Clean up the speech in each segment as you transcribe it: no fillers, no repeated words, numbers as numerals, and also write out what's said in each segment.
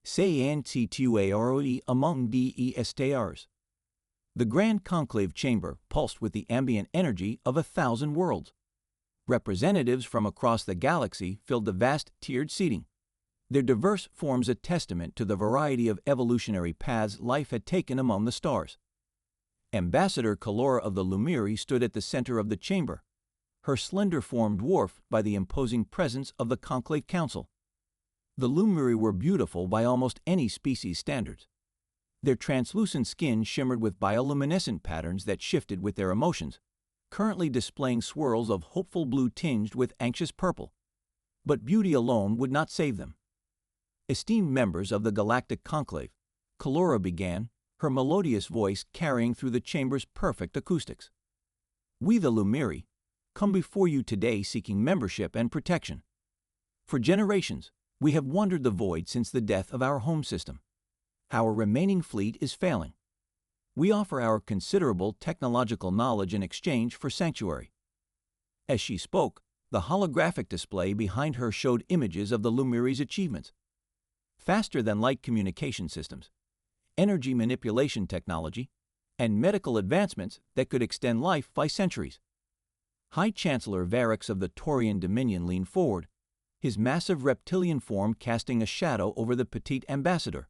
Seantuaroi among DESTARs. The Grand Conclave Chamber pulsed with the ambient energy of 1,000 worlds. Representatives from across the galaxy filled the vast tiered seating. Their diverse forms a testament to the variety of evolutionary paths life had taken among the stars. Ambassador Kalora of the Lumiri stood at the center of the chamber, her slender form dwarfed by the imposing presence of the Conclave Council. The Lumiri were beautiful by almost any species standards. Their translucent skin shimmered with bioluminescent patterns that shifted with their emotions, currently displaying swirls of hopeful blue tinged with anxious purple. But beauty alone would not save them. Esteemed members of the Galactic Conclave, Kalora began, her melodious voice carrying through the chamber's perfect acoustics. We, the Lumiri, come before you today seeking membership and protection. For generations, we have wandered the void since the death of our home system. Our remaining fleet is failing. We offer our considerable technological knowledge in exchange for sanctuary. As she spoke, the holographic display behind her showed images of the Lumiri's achievements. Faster-than-light communication systems, energy manipulation technology, and medical advancements that could extend life by centuries. High Chancellor Varix of the Taurian Dominion leaned forward, his massive reptilian form casting a shadow over the petite ambassador.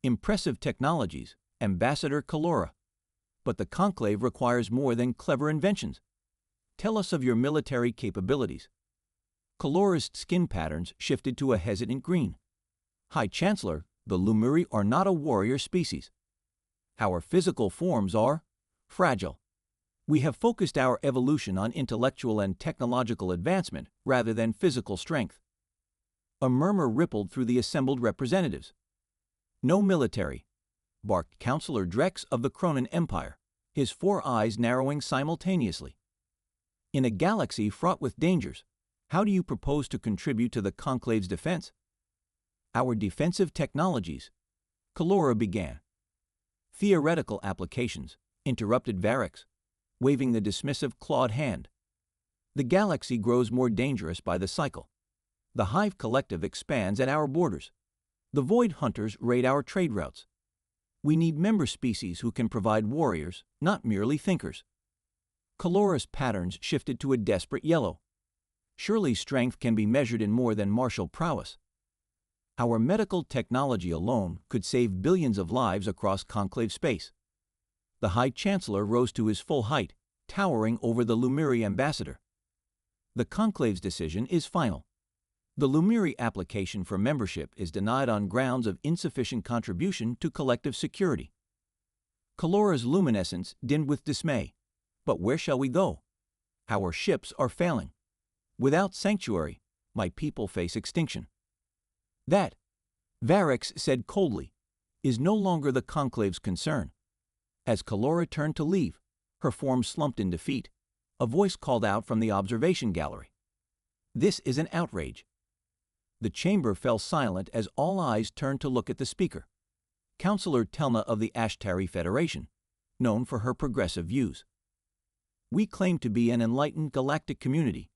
Impressive technologies, Ambassador Kalora. But the Conclave requires more than clever inventions. Tell us of your military capabilities. Kalora's skin patterns shifted to a hesitant green. High Chancellor, the Lumiri are not a warrior species. Our physical forms are fragile. We have focused our evolution on intellectual and technological advancement rather than physical strength. A murmur rippled through the assembled representatives. No military, barked Counselor Drex of the Cronan Empire, his 4 eyes narrowing simultaneously. In a galaxy fraught with dangers, how do you propose to contribute to the Conclave's defense? Our defensive technologies, Kalora began. Theoretical applications, interrupted Varix, waving the dismissive clawed hand. The galaxy grows more dangerous by the cycle. The Hive Collective expands at our borders. The Void Hunters raid our trade routes. We need member species who can provide warriors, not merely thinkers. Kalora's patterns shifted to a desperate yellow. Surely strength can be measured in more than martial prowess. Our medical technology alone could save billions of lives across Conclave space. The High Chancellor rose to his full height, towering over the Lumiri ambassador. The Conclave's decision is final. The Lumiri application for membership is denied on grounds of insufficient contribution to collective security. Kalora's luminescence dimmed with dismay. But where shall we go? Our ships are failing. Without sanctuary, my people face extinction. That, Varix said coldly, is no longer the Conclave's concern. As Kalora turned to leave, her form slumped in defeat. A voice called out from the observation gallery. This is an outrage. The chamber fell silent as all eyes turned to look at the speaker, Counselor Telna of the Ashtari Federation, known for her progressive views. We claim to be an enlightened galactic community,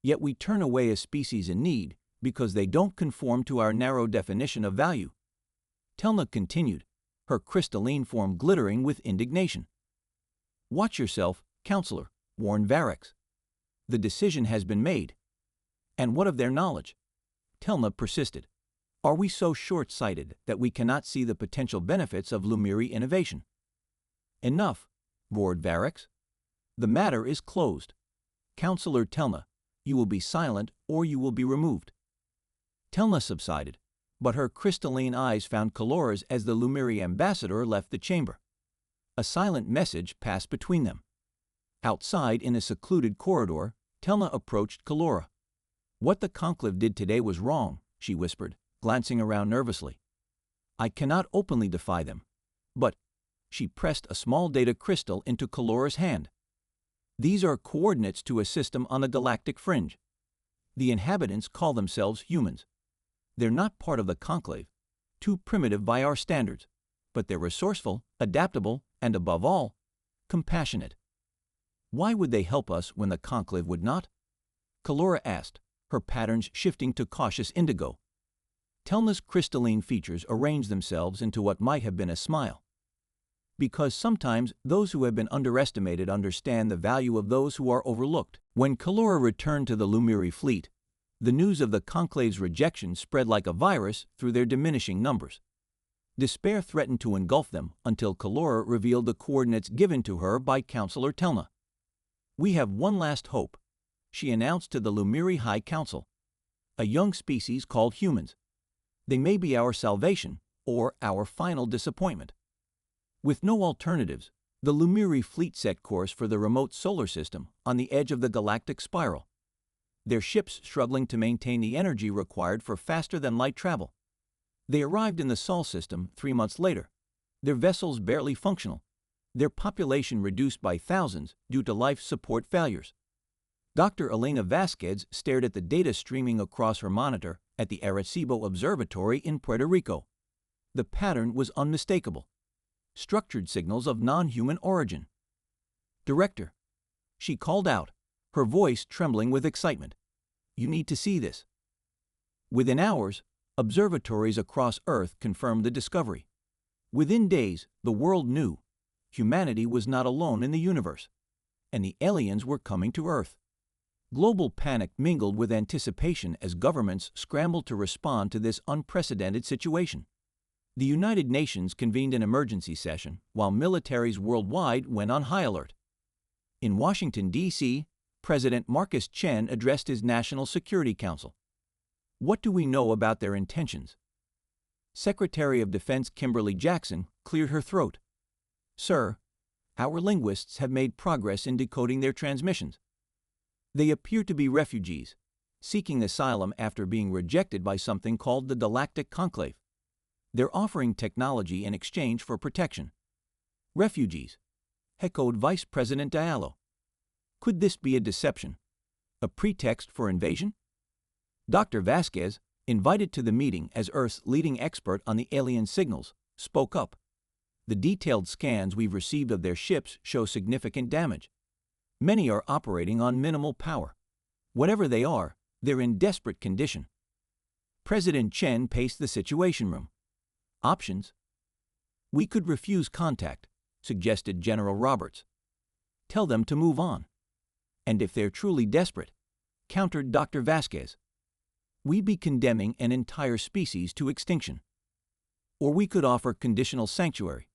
yet we turn away a species in need because they don't conform to our narrow definition of value. Telna continued, her crystalline form glittering with indignation. Watch yourself, Counselor, warned Varix. The decision has been made. And what of their knowledge? Telna persisted. Are we so short-sighted that we cannot see the potential benefits of Lumiri innovation? Enough, roared Varix. The matter is closed. Counselor Telna, you will be silent or you will be removed. Telna subsided, but her crystalline eyes found Kalora's as the Lumiri ambassador left the chamber. A silent message passed between them. Outside, in a secluded corridor, Telna approached Kalora. What the Conclave did today was wrong, she whispered, glancing around nervously. I cannot openly defy them, but she pressed a small data crystal into Kalora's hand. These are coordinates to a system on the galactic fringe. The inhabitants call themselves humans. They're not part of the Conclave, too primitive by our standards, but they're resourceful, adaptable, and above all, compassionate. Why would they help us when the Conclave would not? Kalora asked, her patterns shifting to cautious indigo. Telna's crystalline features arrange themselves into what might have been a smile. Because sometimes those who have been underestimated understand the value of those who are overlooked. When Kalora returned to the Lumiri fleet, the news of the Conclave's rejection spread like a virus through their diminishing numbers. Despair threatened to engulf them until Kalora revealed the coordinates given to her by Counselor Telna. "We have one last hope," she announced to the Lumiri High Council. "A young species called humans. They may be our salvation or our final disappointment." With no alternatives, the Lumiri fleet set course for the remote solar system on the edge of the galactic spiral, their ships struggling to maintain the energy required for faster-than-light travel. They arrived in the Sol system 3 months later, their vessels barely functional, their population reduced by thousands due to life support failures. Dr. Elena Vasquez stared at the data streaming across her monitor at the Arecibo Observatory in Puerto Rico. The pattern was unmistakable. Structured signals of non-human origin. "Director," she called out, her voice trembling with excitement, "you need to see this." Within hours, observatories across Earth confirmed the discovery. Within days, the world knew humanity was not alone in the universe, and the aliens were coming to Earth. Global panic mingled with anticipation as governments scrambled to respond to this unprecedented situation. The United Nations convened an emergency session, while militaries worldwide went on high alert. In Washington, D.C., President Marcus Chen addressed his National Security Council. What do we know about their intentions? Secretary of Defense Kimberly Jackson cleared her throat. "Sir, our linguists have made progress in decoding their transmissions. They appear to be refugees, seeking asylum after being rejected by something called the Galactic Conclave. They're offering technology in exchange for protection." "Refugees," echoed Vice President Diallo. Could this be a deception? A pretext for invasion? Dr. Vasquez, invited to the meeting as Earth's leading expert on the alien signals, spoke up. "The detailed scans we've received of their ships show significant damage. Many are operating on minimal power. Whatever they are, they're in desperate condition." President Chen paced the Situation Room. "Options? We could refuse contact," suggested General Roberts. "Tell them to move on." "And if they're truly desperate," countered Dr. Vasquez, "we'd be condemning an entire species to extinction." "Or we could offer conditional sanctuary,"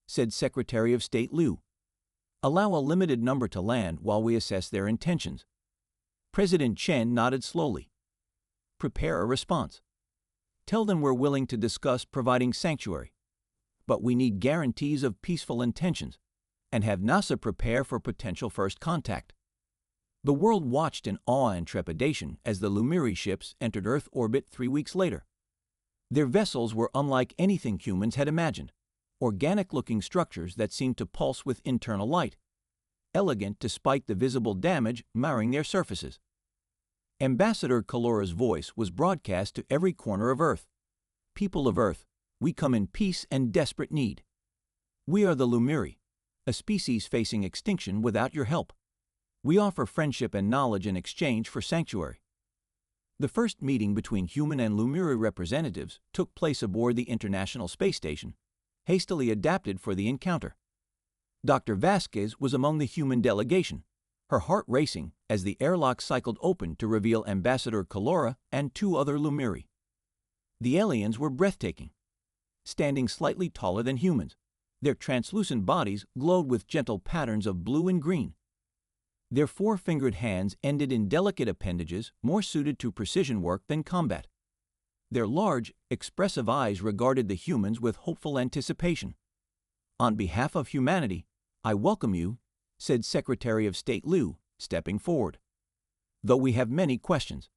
said Secretary of State Liu. "Allow a limited number to land while we assess their intentions." President Chen nodded slowly. "Prepare a response. Tell them we're willing to discuss providing sanctuary, but we need guarantees of peaceful intentions, and have NASA prepare for potential first contact." The world watched in awe and trepidation as the Lumiri ships entered Earth orbit 3 weeks later. Their vessels were unlike anything humans had imagined, organic-looking structures that seemed to pulse with internal light, elegant despite the visible damage marring their surfaces. Ambassador Kalora's voice was broadcast to every corner of Earth. "People of Earth, we come in peace and desperate need. We are the Lumiri, a species facing extinction without your help. We offer friendship and knowledge in exchange for sanctuary." The first meeting between human and Lumiri representatives took place aboard the International Space Station, hastily adapted for the encounter. Dr. Vasquez was among the human delegation, her heart racing as the airlock cycled open to reveal Ambassador Kalora and 2 other Lumiri. The aliens were breathtaking. Standing slightly taller than humans, their translucent bodies glowed with gentle patterns of blue and green. Their 4-fingered hands ended in delicate appendages more suited to precision work than combat. Their large, expressive eyes regarded the humans with hopeful anticipation. "On behalf of humanity, I welcome you," said Secretary of State Liu, stepping forward. "Though we have many questions."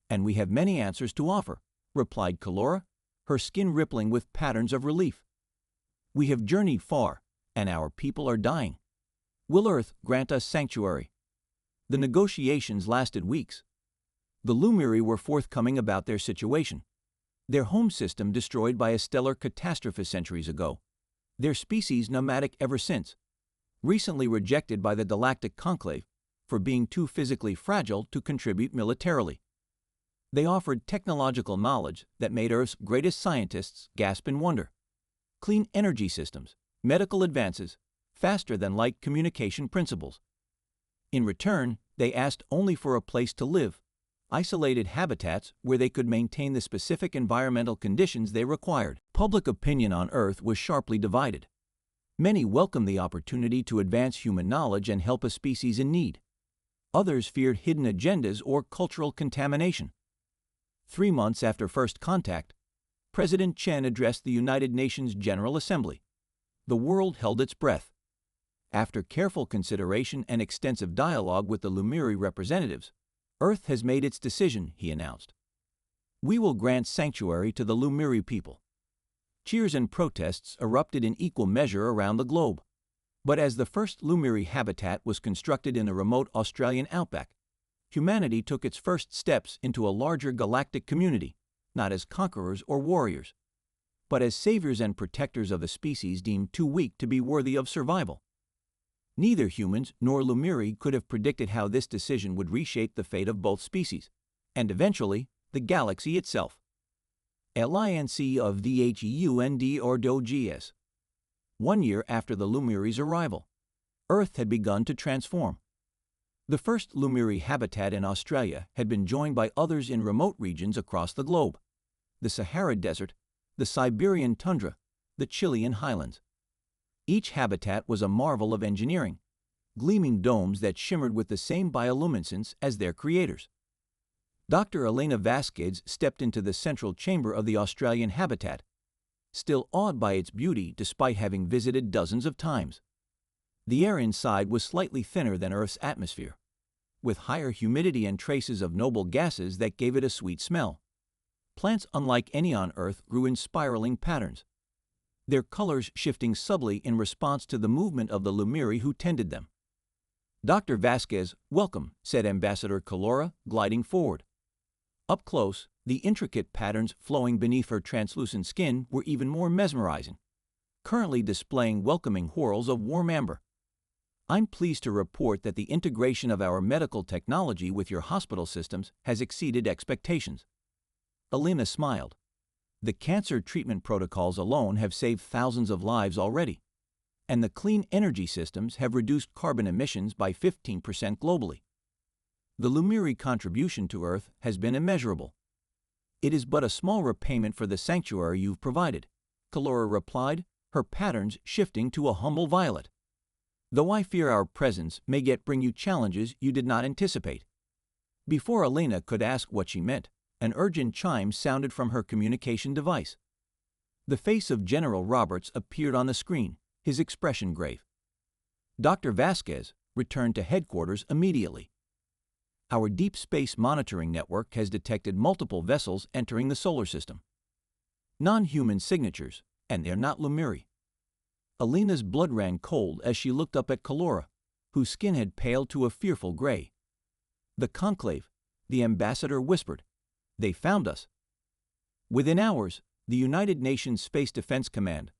"And we have many answers to offer," replied Kalora, her skin rippling with patterns of relief. "We have journeyed far, and our people are dying. Will Earth grant us sanctuary?" The negotiations lasted weeks. The Lumiri were forthcoming about their situation. Their home system destroyed by a stellar catastrophe centuries ago. Their species nomadic ever since. Recently rejected by the Galactic Conclave for being too physically fragile to contribute militarily. They offered technological knowledge that made Earth's greatest scientists gasp in wonder. Clean energy systems, medical advances, faster-than-light communication principles. In return, they asked only for a place to live, isolated habitats where they could maintain the specific environmental conditions they required. Public opinion on Earth was sharply divided. Many welcomed the opportunity to advance human knowledge and help a species in need. Others feared hidden agendas or cultural contamination. 3 months after first contact, President Chen addressed the United Nations General Assembly. The world held its breath. After careful consideration and extensive dialogue with the Lumiri representatives, Earth has made its decision, he announced. We will grant sanctuary to the Lumiri people. Cheers and protests erupted in equal measure around the globe. But as the first Lumiri habitat was constructed in the remote Australian outback, humanity took its first steps into a larger galactic community, not as conquerors or warriors, but as saviors and protectors of a species deemed too weak to be worthy of survival. Neither humans nor Lumiri could have predicted how this decision would reshape the fate of both species, and eventually the galaxy itself. Alliance of the HUND or DOGS. 1 year after the Lumiri's arrival, Earth had begun to transform. The first Lumiri habitat in Australia had been joined by others in remote regions across the globe: the Sahara Desert, the Siberian tundra, the Chilean highlands. Each habitat was a marvel of engineering, gleaming domes that shimmered with the same bioluminescence as their creators. Dr. Elena Vasquez stepped into the central chamber of the Australian habitat, still awed by its beauty despite having visited dozens of times. The air inside was slightly thinner than Earth's atmosphere, with higher humidity and traces of noble gases that gave it a sweet smell. Plants unlike any on Earth grew in spiraling patterns, their colors shifting subtly in response to the movement of the Lumiri who tended them. Dr. Vasquez, welcome, said Ambassador Kalora, gliding forward. Up close, the intricate patterns flowing beneath her translucent skin were even more mesmerizing, currently displaying welcoming whorls of warm amber. I'm pleased to report that the integration of our medical technology with your hospital systems has exceeded expectations. Elena smiled. The cancer treatment protocols alone have saved thousands of lives already, and the clean energy systems have reduced carbon emissions by 15% globally. The Lumiri contribution to Earth has been immeasurable. It is but a small repayment for the sanctuary you've provided, Kalora replied, her patterns shifting to a humble violet. Though I fear our presence may yet bring you challenges you did not anticipate. Before Elena could ask what she meant, an urgent chime sounded from her communication device. The face of General Roberts appeared on the screen, his expression grave. Dr. Vasquez returned to headquarters immediately. Our deep space monitoring network has detected multiple vessels entering the solar system. Non-human signatures, and they're not Lumiri. Elena's blood ran cold as she looked up at Kalora, whose skin had paled to a fearful gray. The conclave, the ambassador whispered, they found us. Within hours, the United Nations Space Defense Command,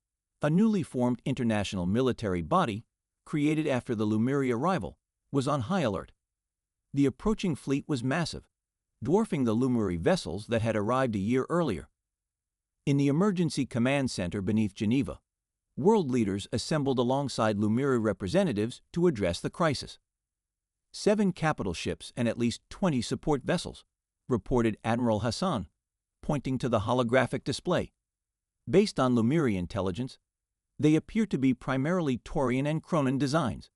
a newly formed international military body created after the Lumiri arrival, was on high alert. The approaching fleet was massive, dwarfing the Lumiri vessels that had arrived a year earlier. In the Emergency Command Center beneath Geneva, world leaders assembled alongside Lumiri representatives to address the crisis. 7 capital ships and at least 20 support vessels, reported Admiral Hassan, pointing to the holographic display. Based on Lumiri intelligence, they appear to be primarily Taurian and Cronan designs,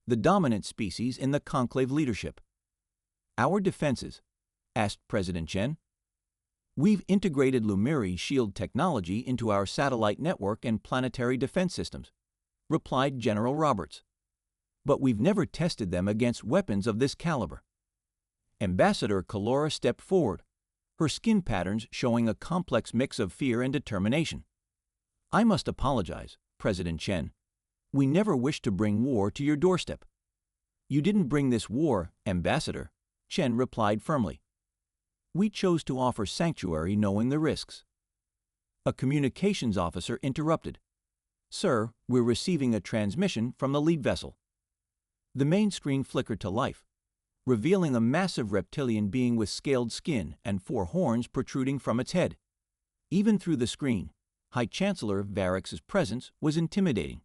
the dominant species in the conclave leadership. Our defenses, asked President Chen. We've integrated Lumiri shield technology into our satellite network and planetary defense systems, replied General Roberts. But we've never tested them against weapons of this caliber. Ambassador Kalora stepped forward, her skin patterns showing a complex mix of fear and determination. I must apologize, President Chen. We never wished to bring war to your doorstep. You didn't bring this war, Ambassador, Chen replied firmly. We chose to offer sanctuary knowing the risks. A communications officer interrupted. Sir, we're receiving a transmission from the lead vessel. The main screen flickered to life. revealing a massive reptilian being with scaled skin and 4 horns protruding from its head. Even through the screen, High Chancellor Varex's presence was intimidating.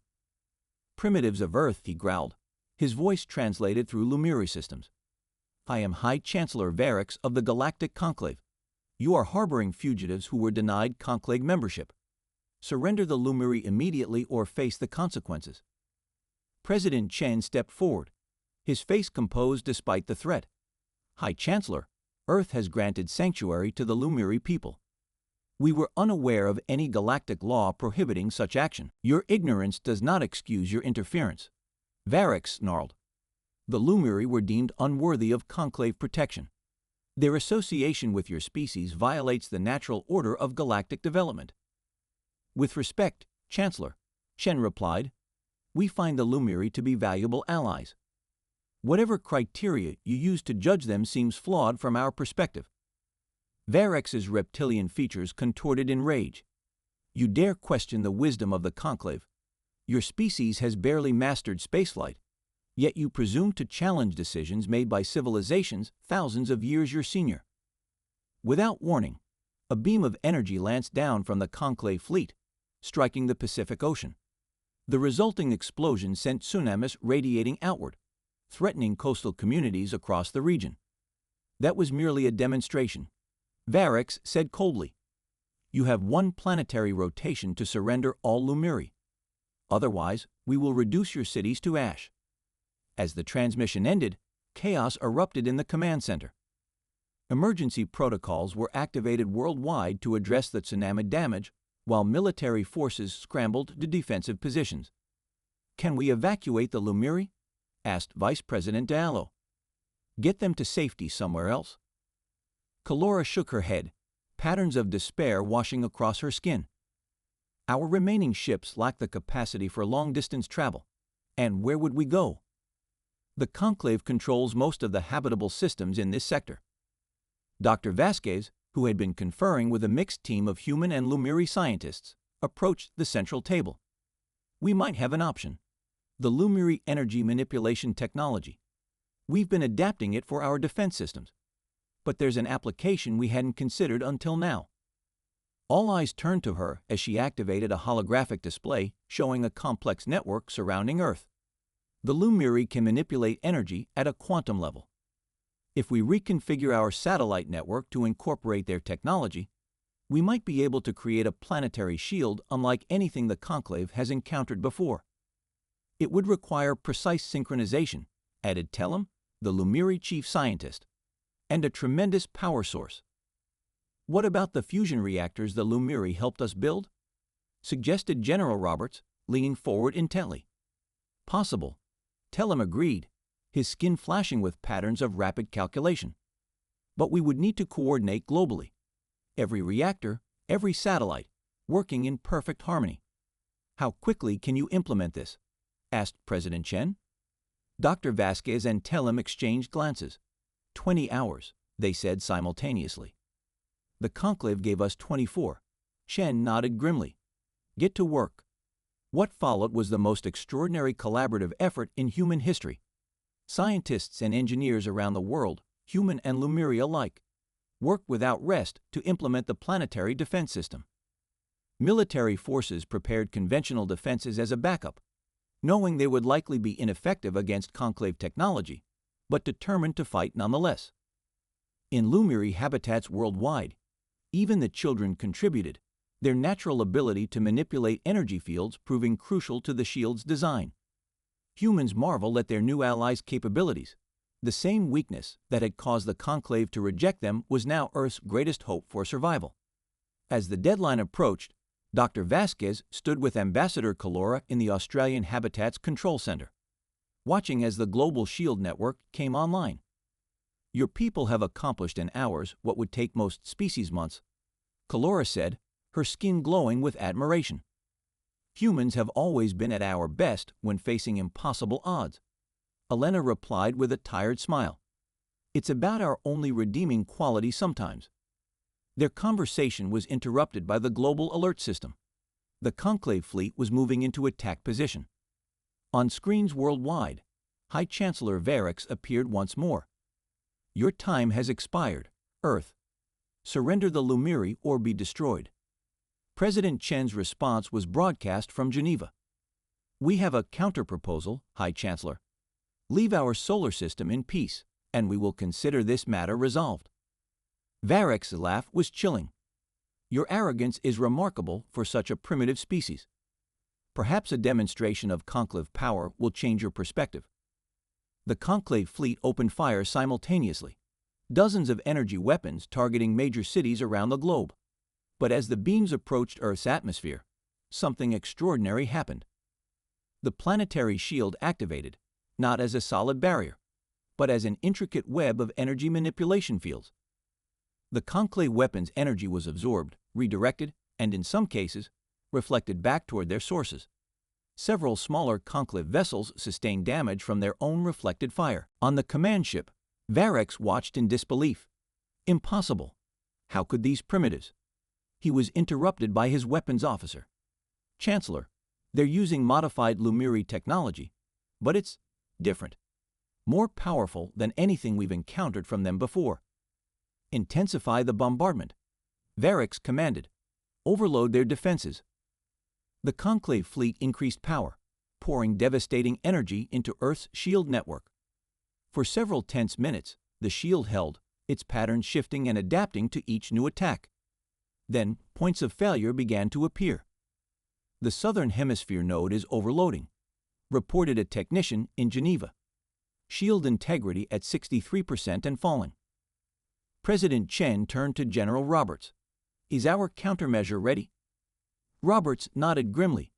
"Primitives of Earth," he growled, his voice translated through Lumiri systems. "I am High Chancellor Varex of the Galactic Conclave. You are harboring fugitives who were denied Conclave membership. Surrender the Lumiri immediately or face the consequences." President Chen stepped forward, his face composed despite the threat. "High Chancellor, Earth has granted sanctuary to the Lumiri people. We were unaware of any galactic law prohibiting such action. Your ignorance does not excuse your interference." Varex snarled. "The Lumiri were deemed unworthy of Conclave protection. Their association with your species violates the natural order of galactic development." "With respect, Chancellor," Chen replied, "we find the Lumiri to be valuable allies. Whatever criteria you use to judge them seems flawed from our perspective." Varex's reptilian features contorted in rage. "You dare question the wisdom of the Conclave. Your species has barely mastered spaceflight, yet you presume to challenge decisions made by civilizations thousands of years your senior." Without warning, a beam of energy lanced down from the Conclave fleet, striking the Pacific Ocean. The resulting explosion sent tsunamis radiating outward, threatening coastal communities across the region. "That was merely a demonstration," Varex said coldly. "You have 1 planetary rotation to surrender all Lumiri. Otherwise, we will reduce your cities to ash." As the transmission ended, chaos erupted in the command center. Emergency protocols were activated worldwide to address the tsunami damage, while military forces scrambled to defensive positions. "Can we evacuate the Lumiri?" asked Vice President Diallo. "Get them to safety somewhere else." Kalora shook her head, patterns of despair washing across her skin. "Our remaining ships lack the capacity for long-distance travel. And where would we go? The Conclave controls most of the habitable systems in this sector." Dr. Vasquez, who had been conferring with a mixed team of human and Lumiri scientists, approached the central table. "We might have an option. The Lumiri energy manipulation technology. We've been adapting it for our defense systems. But there's an application we hadn't considered until now." All eyes turned to her as she activated a holographic display showing a complex network surrounding Earth. "The Lumiri can manipulate energy at a quantum level. If we reconfigure our satellite network to incorporate their technology, we might be able to create a planetary shield unlike anything the Conclave has encountered before. It would require precise synchronization," added Tellum, the Lumiri chief scientist, "and a tremendous power source." "What about the fusion reactors the Lumiri helped us build?" suggested General Roberts, leaning forward intently. "Possible," Tellum agreed, his skin flashing with patterns of rapid calculation. "But we would need to coordinate globally. Every reactor, every satellite, working in perfect harmony." "How quickly can you implement this?" asked President Chen. Dr. Vasquez and Tellum exchanged glances. 20 hours, they said simultaneously. "The Conclave gave us 24. Chen nodded grimly. "Get to work." What followed was the most extraordinary collaborative effort in human history. Scientists and engineers around the world, human and Lumiri alike, worked without rest to implement the planetary defense system. Military forces prepared conventional defenses as a backup, knowing they would likely be ineffective against Conclave technology, but determined to fight nonetheless. In Lumiri habitats worldwide, even the children contributed, their natural ability to manipulate energy fields proving crucial to the shield's design. Humans marveled at their new allies' capabilities. The same weakness that had caused the Conclave to reject them was now Earth's greatest hope for survival. As the deadline approached, Dr. Vasquez stood with Ambassador Kalora in the Australian Habitats Control Center, watching as the global shield network came online. "Your people have accomplished in hours what would take most species months," Kalora said, her skin glowing with admiration. "Humans have always been at our best when facing impossible odds," Elena replied with a tired smile. "It's about our only redeeming quality sometimes." Their conversation was interrupted by the global alert system. The Conclave fleet was moving into attack position. On screens worldwide, High Chancellor Varex appeared once more, Your time has expired, Earth. Surrender the Lumiri or be destroyed. President Chen's response was broadcast from Geneva. We have a counter-proposal, High Chancellor. Leave our solar system in peace, and we will consider this matter resolved. Varex's laugh was chilling. Your arrogance is remarkable for such a primitive species. Perhaps a demonstration of conclave power will change your perspective. The conclave fleet opened fire simultaneously, dozens of energy weapons targeting major cities around the globe. But as the beams approached Earth's atmosphere, something extraordinary happened. The planetary shield activated, not as a solid barrier, but as an intricate web of energy manipulation fields. The conclave weapons' energy was absorbed, redirected, and in some cases, reflected back toward their sources. Several smaller conclave vessels sustained damage from their own reflected fire. On the command ship, Varex watched in disbelief. Impossible. How could these primitives? He was interrupted by his weapons officer. Chancellor, they're using modified Lumiri technology, but it's different. More powerful than anything we've encountered from them before. Intensify the bombardment. Varex commanded. Overload their defenses. The conclave fleet increased power, pouring devastating energy into Earth's shield network. For several tense minutes, the shield held, its patterns shifting and adapting to each new attack. Then, points of failure began to appear. The Southern Hemisphere node is overloading, reported a technician in Geneva. Shield integrity at 63% and falling. President Chen turned to General Roberts. Is our countermeasure ready? Roberts nodded grimly.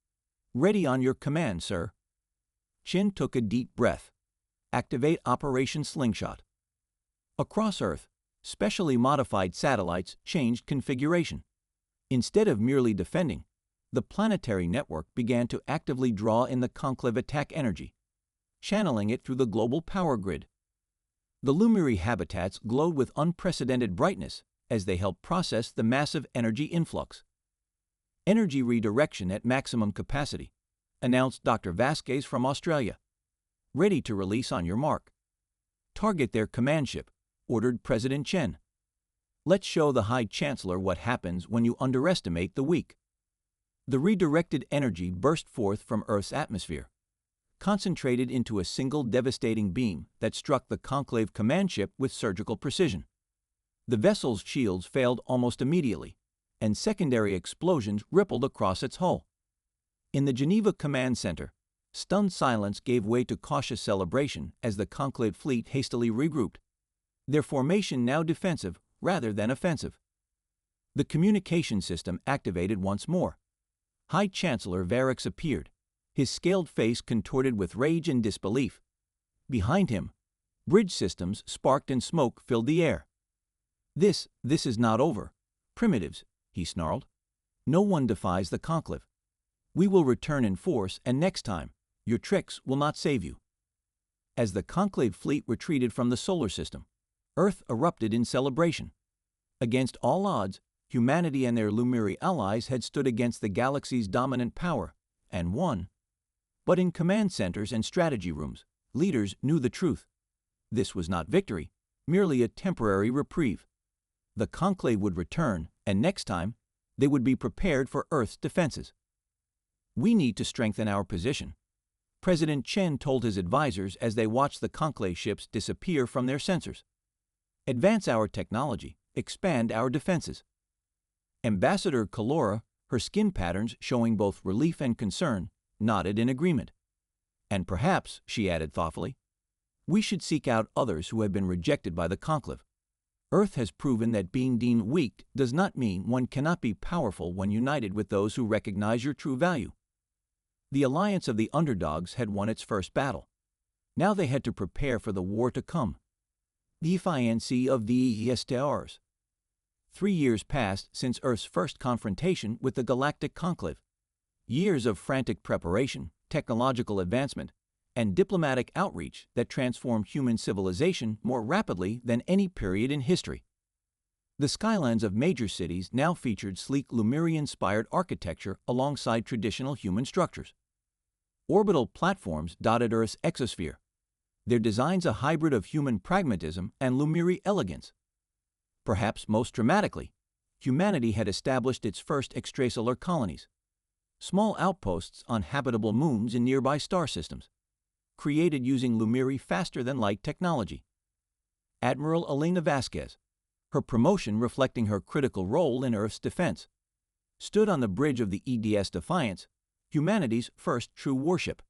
Ready on your command, sir. Chen took a deep breath. Activate Operation Slingshot. Across Earth, specially modified satellites changed configuration. Instead of merely defending, the planetary network began to actively draw in the conclave attack energy, channeling it through the global power grid. The Lumiri habitats glowed with unprecedented brightness as they helped process the massive energy influx. Energy redirection at maximum capacity, announced Dr. Vasquez from Australia. Ready to release on your mark. Target their command ship, ordered President Chen. Let's show the High Chancellor what happens when you underestimate the weak. The redirected energy burst forth from Earth's atmosphere, concentrated into a single devastating beam that struck the conclave command ship with surgical precision. The vessel's shields failed almost immediately, and secondary explosions rippled across its hull. In the Geneva Command Center, stunned silence gave way to cautious celebration as the conclave fleet hastily regrouped, their formation now defensive rather than offensive. The communication system activated once more. High Chancellor Varex appeared, his scaled face contorted with rage and disbelief. Behind him, bridge systems sparked and smoke filled the air. This is not over. Primitives, he snarled. No one defies the conclave. We will return in force, and next time, your tricks will not save you. As the conclave fleet retreated from the solar system, Earth erupted in celebration. Against all odds, humanity and their Lumiri allies had stood against the galaxy's dominant power, and won. But in command centers and strategy rooms, leaders knew the truth. This was not victory, merely a temporary reprieve. The conclave would return, and next time, they would be prepared for Earth's defenses. We need to strengthen our position, President Chen told his advisors as they watched the conclave ships disappear from their sensors. Advance our technology, expand our defenses. Ambassador Kalora, her skin patterns showing both relief and concern, nodded in agreement. And perhaps, she added thoughtfully, we should seek out others who have been rejected by the conclave. Earth has proven that being deemed weak does not mean one cannot be powerful when united with those who recognize your true value. The alliance of the underdogs had won its first battle. Now they had to prepare for the war to come. The defiance of the stars. 3 years passed since Earth's first confrontation with the Galactic Conclave. Years of frantic preparation, technological advancement, and diplomatic outreach that transformed human civilization more rapidly than any period in history. The skylines of major cities now featured sleek Lumiri-inspired architecture alongside traditional human structures. Orbital platforms dotted Earth's exosphere, Their design's a hybrid of human pragmatism and Lumiri elegance. Perhaps most dramatically, humanity had established its first extrasolar colonies, small outposts on habitable moons in nearby star systems, created using Lumiri faster-than-light technology. Admiral Elena Vasquez, her promotion reflecting her critical role in Earth's defense, stood on the bridge of the EDS Defiance, humanity's first true warship.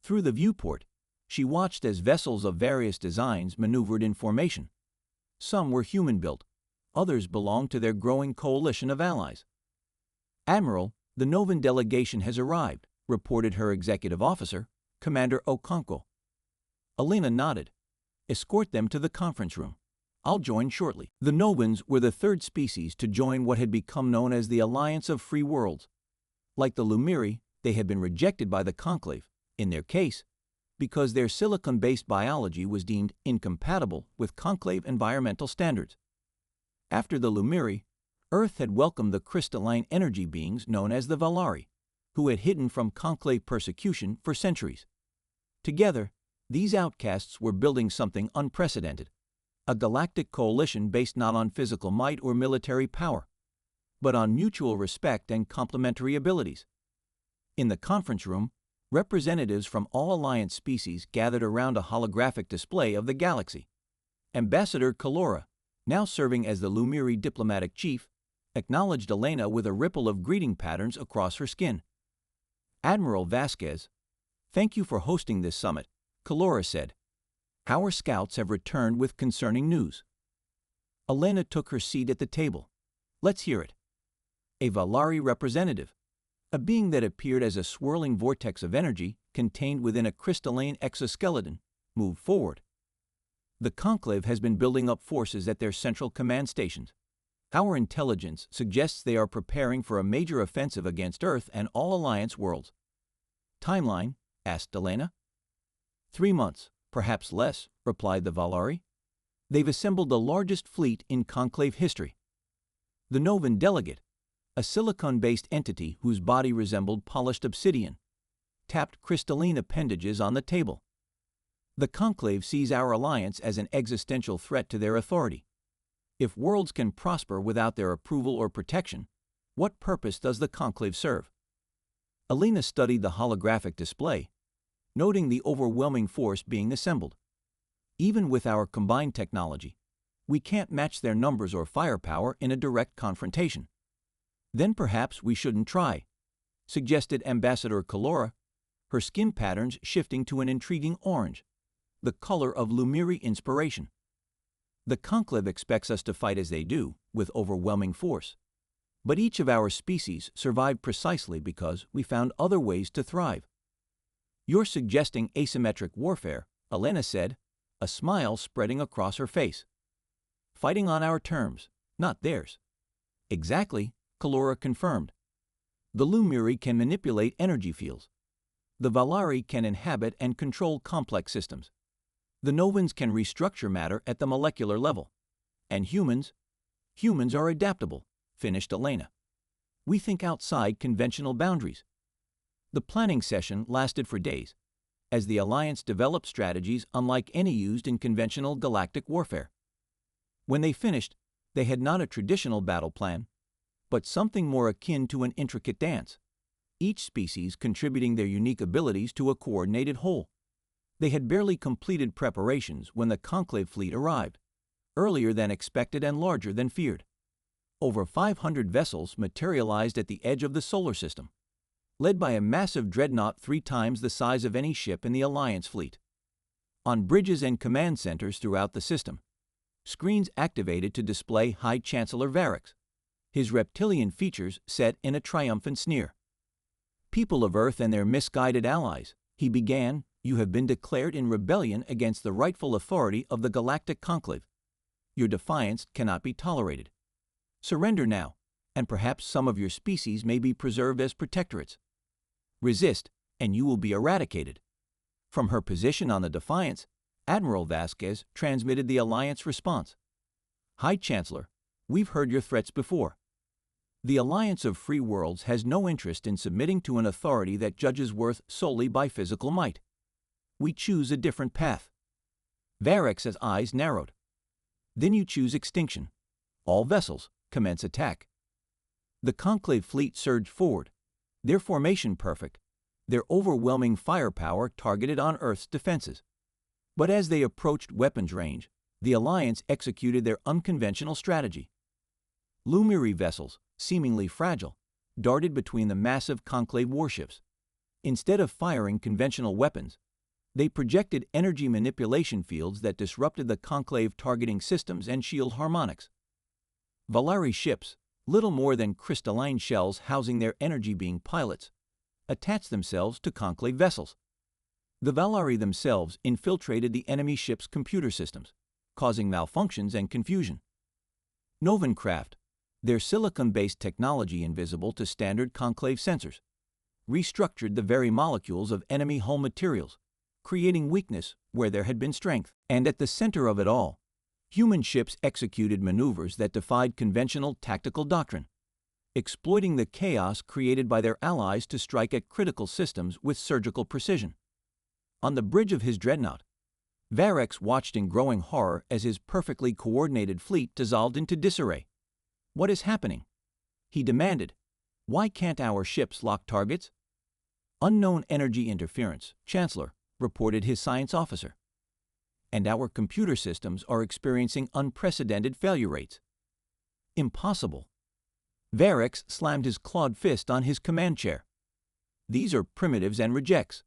Through the viewport, she watched as vessels of various designs maneuvered in formation. Some were human-built, others belonged to their growing coalition of allies. "Admiral, the Novan delegation has arrived," reported her executive officer, Commander Okonkwo. Elena nodded. "Escort them to the conference room. I'll join shortly." The Novans were the third species to join what had become known as the Alliance of Free Worlds. Like the Lumiri, they had been rejected by the Conclave, in their case, because their silicon-based biology was deemed incompatible with Conclave environmental standards. After the Lumiri, Earth had welcomed the crystalline energy beings known as the Valari, who had hidden from Conclave persecution for centuries. Together, these outcasts were building something unprecedented, a galactic coalition based not on physical might or military power, but on mutual respect and complementary abilities. In the conference room, representatives from all Alliance species gathered around a holographic display of the galaxy. Ambassador Kalora, now serving as the Lumiri diplomatic chief, acknowledged Elena with a ripple of greeting patterns across her skin. "Admiral Vasquez, thank you for hosting this summit," Kalora said. "Our scouts have returned with concerning news." Elena took her seat at the table. "Let's hear it." A Valari representative, a being that appeared as a swirling vortex of energy contained within a crystalline exoskeleton, moved forward. "The Conclave has been building up forces at their central command stations. Our intelligence suggests they are preparing for a major offensive against Earth and all Alliance worlds." "Timeline?" asked Elena. 3 months, perhaps less," replied the Valari. "They've assembled the largest fleet in Conclave history." The Novan delegate, a silicon-based entity whose body resembled polished obsidian, tapped crystalline appendages on the table. "The Conclave sees our alliance as an existential threat to their authority. If worlds can prosper without their approval or protection, what purpose does the Conclave serve?" Elena studied the holographic display, noting the overwhelming force being assembled. "Even with our combined technology, we can't match their numbers or firepower in a direct confrontation." "Then perhaps we shouldn't try," suggested Ambassador Kalora, her skin patterns shifting to an intriguing orange, the color of Lumiri inspiration. "The Conclave expects us to fight as they do, with overwhelming force. But each of our species survived precisely because we found other ways to thrive." "You're suggesting asymmetric warfare," Elena said, a smile spreading across her face. "Fighting on our terms, not theirs." "Exactly," Kalora confirmed. "The Lumiri can manipulate energy fields. The Valari can inhabit and control complex systems. The Novans can restructure matter at the molecular level. And humans are adaptable," finished Elena. "We think outside conventional boundaries." The planning session lasted for days, as the Alliance developed strategies unlike any used in conventional galactic warfare. When they finished, they had not a traditional battle plan, but something more akin to an intricate dance, each species contributing their unique abilities to a coordinated whole. They had barely completed preparations when the Conclave fleet arrived, earlier than expected and larger than feared. Over 500 vessels materialized at the edge of the solar system, led by a massive dreadnought 3 times the size of any ship in the Alliance fleet. On bridges and command centers throughout the system, screens activated to display High Chancellor Varric, his reptilian features set in a triumphant sneer. "People of Earth and their misguided allies," he began, "you have been declared in rebellion against the rightful authority of the Galactic Conclave. Your defiance cannot be tolerated. Surrender now, and perhaps some of your species may be preserved as protectorates. Resist, and you will be eradicated." From her position on the Defiance, Admiral Vasquez transmitted the Alliance response. "High Chancellor, we've heard your threats before. The Alliance of Free Worlds has no interest in submitting to an authority that judges worth solely by physical might. We choose a different path. Varex's eyes narrowed. Then you choose extinction. All vessels, commence attack. The Conclave fleet surged forward, their formation perfect, their overwhelming firepower targeted on Earth's defenses. But as they approached weapons range, the Alliance executed their unconventional strategy. Lumiri vessels, seemingly fragile, darted between the massive Conclave warships. Instead of firing conventional weapons, they projected energy manipulation fields that disrupted the Conclave targeting systems and shield harmonics. Valari ships, little more than crystalline shells housing their energy-being pilots, attached themselves to Conclave vessels. The Valari themselves infiltrated the enemy ship's computer systems, causing malfunctions and confusion. Novencraft, their silicon-based technology invisible to standard Conclave sensors, restructured the very molecules of enemy hull materials, creating weakness where there had been strength. And at the center of it all, human ships executed maneuvers that defied conventional tactical doctrine, exploiting the chaos created by their allies to strike at critical systems with surgical precision. On the bridge of his dreadnought, Varex watched in growing horror as his perfectly coordinated fleet dissolved into disarray. "What is happening?" he demanded. "Why can't our ships lock targets?" "Unknown energy interference, Chancellor," reported his science officer. "And our computer systems are experiencing unprecedented failure rates." "Impossible." Varex slammed his clawed fist on his command chair. "These are primitives and rejects.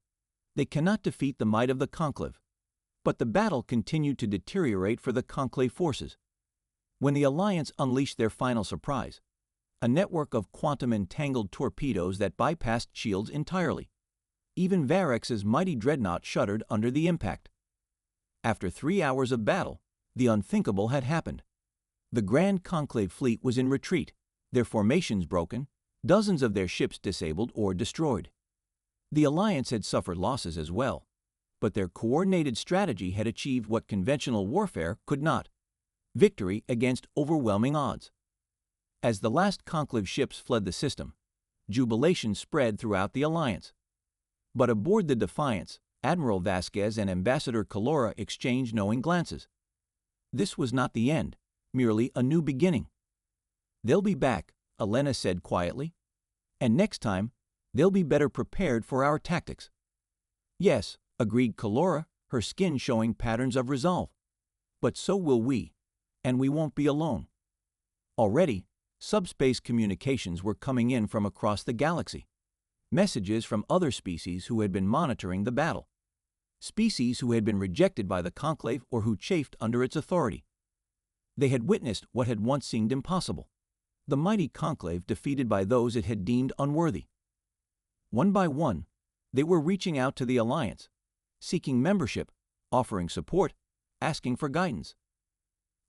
They cannot defeat the might of the Conclave." But the battle continued to deteriorate for the Conclave forces. When the Alliance unleashed their final surprise, a network of quantum-entangled torpedoes that bypassed shields entirely. Even Varex's mighty dreadnought shuddered under the impact. After 3 hours of battle, the unthinkable had happened. The Grand Conclave fleet was in retreat, their formations broken, dozens of their ships disabled or destroyed. The Alliance had suffered losses as well, but their coordinated strategy had achieved what conventional warfare could not: victory against overwhelming odds. As the last Conclave ships fled the system, jubilation spread throughout the Alliance. But aboard the Defiance, Admiral Vasquez and Ambassador Calora exchanged knowing glances. This was not the end, merely a new beginning. "They'll be back," Elena said quietly. "And next time, they'll be better prepared for our tactics." "Yes," agreed Calora, her skin showing patterns of resolve. "But so will we, and we won't be alone." Already, subspace communications were coming in from across the galaxy. Messages from other species who had been monitoring the battle. Species who had been rejected by the Conclave or who chafed under its authority. They had witnessed what had once seemed impossible: the mighty Conclave defeated by those it had deemed unworthy. One by one, they were reaching out to the Alliance, seeking membership, offering support, asking for guidance.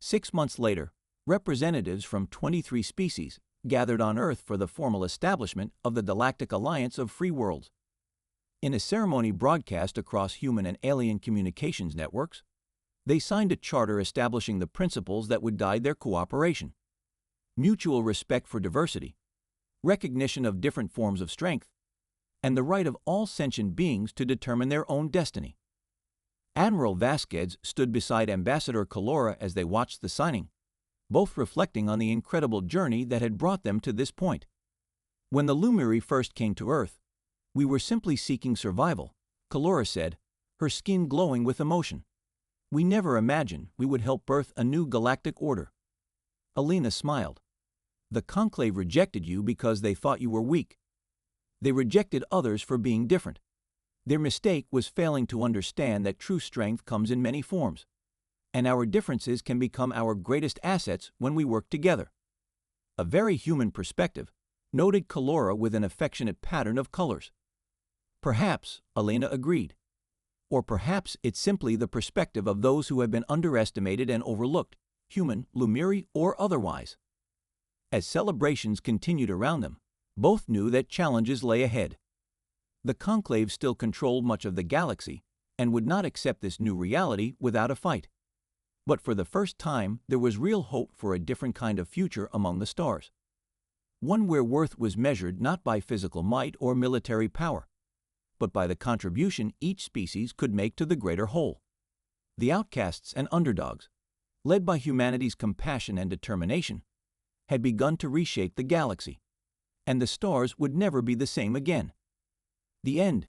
6 months later, representatives from 23 species gathered on Earth for the formal establishment of the Galactic Alliance of Free Worlds. In a ceremony broadcast across human and alien communications networks, they signed a charter establishing the principles that would guide their cooperation: mutual respect for diversity, recognition of different forms of strength, and the right of all sentient beings to determine their own destiny. Admiral Vasquez stood beside Ambassador Calora as they watched the signing, both reflecting on the incredible journey that had brought them to this point. "When the Lumiri first came to Earth, we were simply seeking survival," Calora said, her skin glowing with emotion. "We never imagined we would help birth a new galactic order." Elena smiled. "The Conclave rejected you because they thought you were weak. They rejected others for being different. Their mistake was failing to understand that true strength comes in many forms, and our differences can become our greatest assets when we work together." "A very human perspective," noted Calora with an affectionate pattern of colors. "Perhaps," Elena agreed. "Or perhaps it's simply the perspective of those who have been underestimated and overlooked, human, Lumiri, or otherwise." As celebrations continued around them, both knew that challenges lay ahead. The Conclave still controlled much of the galaxy and would not accept this new reality without a fight. But for the first time, there was real hope for a different kind of future among the stars. One where worth was measured not by physical might or military power, but by the contribution each species could make to the greater whole. The outcasts and underdogs, led by humanity's compassion and determination, had begun to reshape the galaxy, and the stars would never be the same again. The end